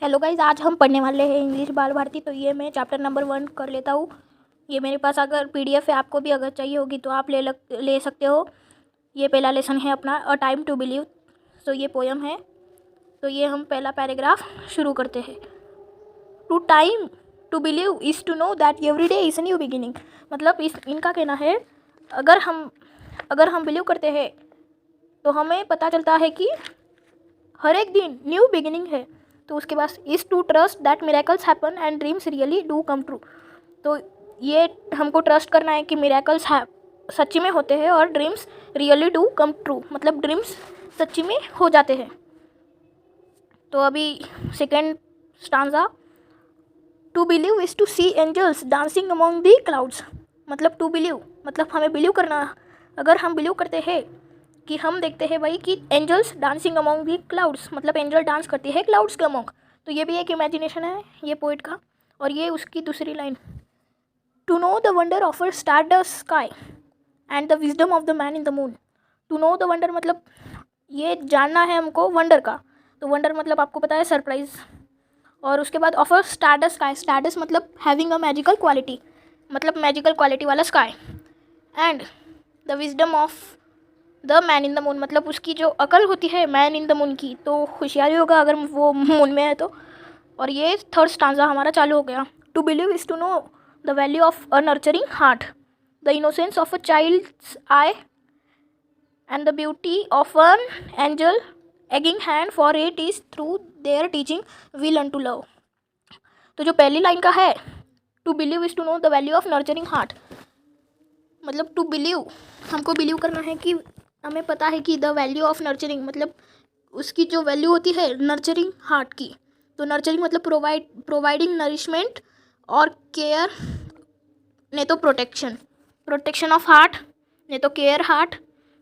Hello guys, आज हम पढ़ने वाले हैं इंग्लिश बाल भारती। तो ये मैं चैप्टर नंबर 1 कर लेता हूँ। ये मेरे पास अगर पीडीएफ है, आपको भी अगर चाहिए होगी तो आप ले सकते हो। ये पहला लेसन है अपना, अ टाइम टू बिलीव। तो ये पोयम है। तो ये हम पहला पैराग्राफ शुरू करते हैं। To time to believe is to know that every day is a new beginning. मतलब इनका कहना है, अगर हम बिलीव करते हैं तो हमें पता चलता है कि हर एक दिन न्यू बिगिनिंग है। तो उसके बाद is to trust that miracles happen and dreams really do come true. तो ये हमको ट्रस्ट करना है कि मिरेकल्स सच्ची में होते हैं और dreams really do come true, मतलब ड्रीम्स सच्ची में हो जाते हैं। तो अभी second stanza, to believe is to see angels dancing among the clouds. मतलब टू बिलीव मतलब हमें बिलीव करना। अगर हम बिलीव करते हैं कि हम देखते हैं भाई कि angels dancing among the clouds, मतलब एंजल डांस करती है क्लाउड्स के अमॉन्ग। तो ये भी एक इमेजिनेशन है ये पोइट का। और ये उसकी दूसरी line, to know the wonder of a stardust sky and the wisdom of the man in the moon. To know the wonder मतलब ये जानना है हमको वंडर का। तो वंडर मतलब आपको पता है सरप्राइज। और उसके बाद of a stardust sky, stardust मतलब हैविंग अ मैजिकल क्वालिटी, मतलब मैजिकल क्वालिटी वाला sky. And the wisdom of the man in the moon मतलब उसकी जो अकल होती है मैन इन द मून की, तो होशियारी होगा अगर वो मून में है तो। और ये थर्ड स्टांजा हमारा चालू हो गया। To believe is to know the value of a nurturing heart, the innocence of a child's eye and the beauty of an angel ageing hand, for it is through their teaching we learn to love. तो जो पहली line का है, to believe is to know the value of nurturing heart, मतलब to believe हमको believe करना है कि हमें पता है कि द वैल्यू ऑफ नर्चरिंग मतलब उसकी जो वैल्यू होती है नर्चरिंग हार्ट की। तो नर्चरिंग मतलब प्रोवाइडिंग नरिशमेंट और केयर, नहीं तो प्रोटेक्शन ऑफ हार्ट, नहीं तो केयर हार्ट,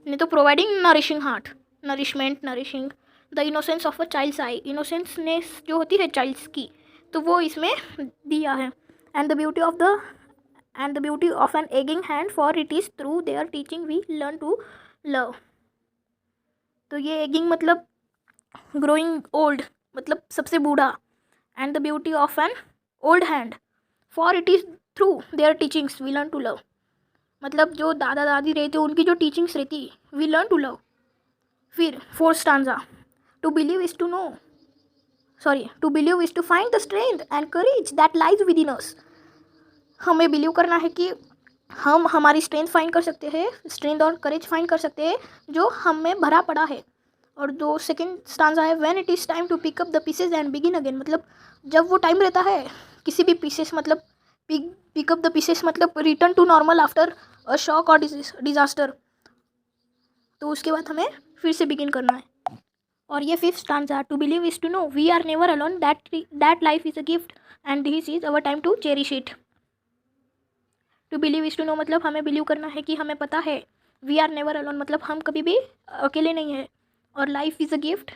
नहीं तो providing nourishing heart, nourishment nourishing. The innocence of a child's eye, innocenceness जो होती है चाइल्ड्स की, तो वो इसमें दिया है। And the beauty of an ageing hand, for it is through their teaching we learn to love. तो ये एगिंग मतलब ग्रोइंग ओल्ड, मतलब सबसे बूढ़ा। And the beauty of an old hand, for it is through their teachings we learn to love. मतलब जो दादा दादी रहते उनकी जो टीचिंग्स रहती वी लर्न टू लव। फिर fourth stanza, to believe is to believe is to find the strength and courage that lies within us. हमें बिलीव करना है कि हम हमारी स्ट्रेंथ फाइंड कर सकते हैं, स्ट्रेंथ और करेज फाइंड कर सकते हैं जो हम में भरा पड़ा है। और दो सेकेंड स्टांजा है, when it is time to pick up the pieces and begin again. मतलब जब वो टाइम रहता है किसी भी पीसेस, मतलब पिक अप द पीसेस मतलब return to normal after a shock और डिजास्टर, तो उसके बाद हमें फिर से बिगिन करना है। और ये fifth stanza, to believe is to know we are never alone, that life is a gift and this is our time to cherish it. To believe is to know मतलब हमें बिलीव करना है कि हमें पता है वी आर नेवर अलोन मतलब हम कभी भी अकेले नहीं हैं, और life is a gift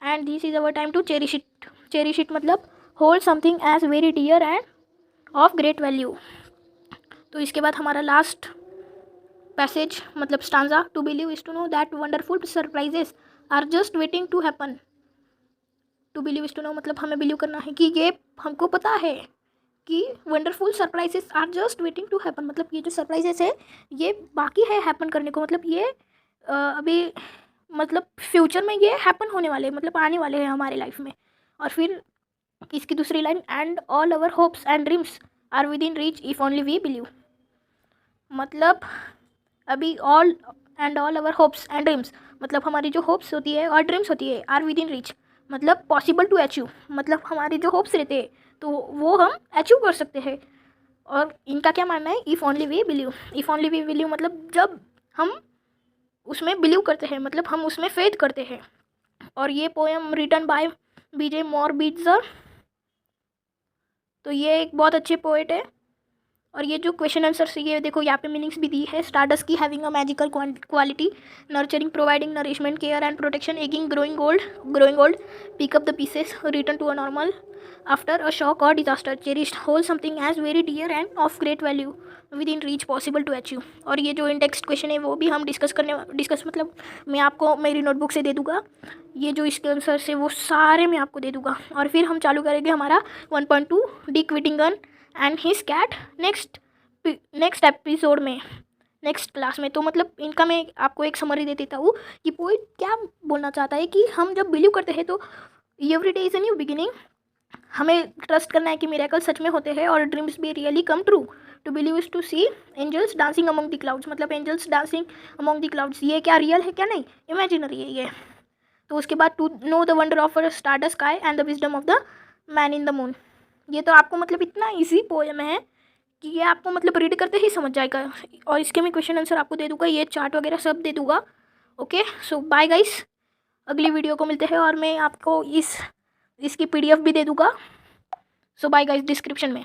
and this is our time to cherish it. Cherish it मतलब hold something as very dear and of great value. तो इसके बाद हमारा लास्ट पैसेज मतलब stanza, to believe is to know that wonderful surprises are just waiting to happen. To believe is to know मतलब हमें believe करना है कि ये हमको पता है कि wonderful surprises are just waiting to happen, मतलब ये जो सरप्राइजेस है ये बाकी है हैपन करने को, मतलब ये अभी मतलब फ्यूचर में ये हैपन होने वाले हैं, मतलब आने वाले हैं हमारे लाइफ में। और फिर इसकी दूसरी line, and all our hopes and dreams are within reach if only we believe. मतलब अभी all our hopes and dreams मतलब हमारी जो होप्स होती है और ड्रीम्स होती है आर विद इन रीच मतलब पॉसिबल टू अचीव, मतलब हमारे जो होप्स रहते हैं तो वो हम अचीव कर सकते हैं। और इनका क्या मानना है, if only we believe, if only we believe मतलब जब हम उसमें बिलीव करते हैं, मतलब हम उसमें फेथ करते हैं। और ये पोएम रिटन बाय बीजे मोरबिट्ज़र। तो ये एक बहुत अच्छे पोएट है और ये जो क्वेश्चन आंसर से ये देखो यहाँ पे मीनिंग्स भी दी है। स्टारडस्ट की having a magical quality, nurturing, providing nourishment, care and protection, ageing, growing old, pick up the pieces, return to a normal after a shock और disaster, cherished, hold something as very dear and of great value, within reach, possible to achieve. और ये जो index question है वो भी हम discuss मतलब मैं आपको मेरी नोटबुक से दे दूंगा। ये जो इसके आंसर से वो सारे मैं आपको दे दूंगा। और फिर हम चालू करेंगे हमारा 1.2 Dick Whittington and his cat next episode में, नेक्स्ट क्लास में। तो मतलब इनका मैं आपको एक समरी दे देता हूँ कि पोइट क्या बोलना चाहता है कि हम जब बिलीव करते हैं तो every day is a new beginning. हमें ट्रस्ट करना है कि मिरेकल सच में होते हैं और ड्रीम्स भी really come true. To believe is to see angels dancing among the clouds, मतलब angels dancing among the clouds. ये क्या रियल है क्या नहीं, इमेजिनरी है ये। तो उसके बाद to know the wonder of stardust sky and the wisdom of the man in the moon. ये तो आपको मतलब इतना ईजी पोएम है कि ये आपको मतलब रीड करते ही समझ जाएगा। और इसके मैं क्वेश्चन आंसर आपको दे दूंगा, ये चार्ट वगैरह सब दे दूंगा। ओके, सो बाय गाइस, अगली वीडियो को मिलते हैं और मैं आपको इसकी PDF भी दे दूंगा। सो बाय गाइस, डिस्क्रिप्शन में।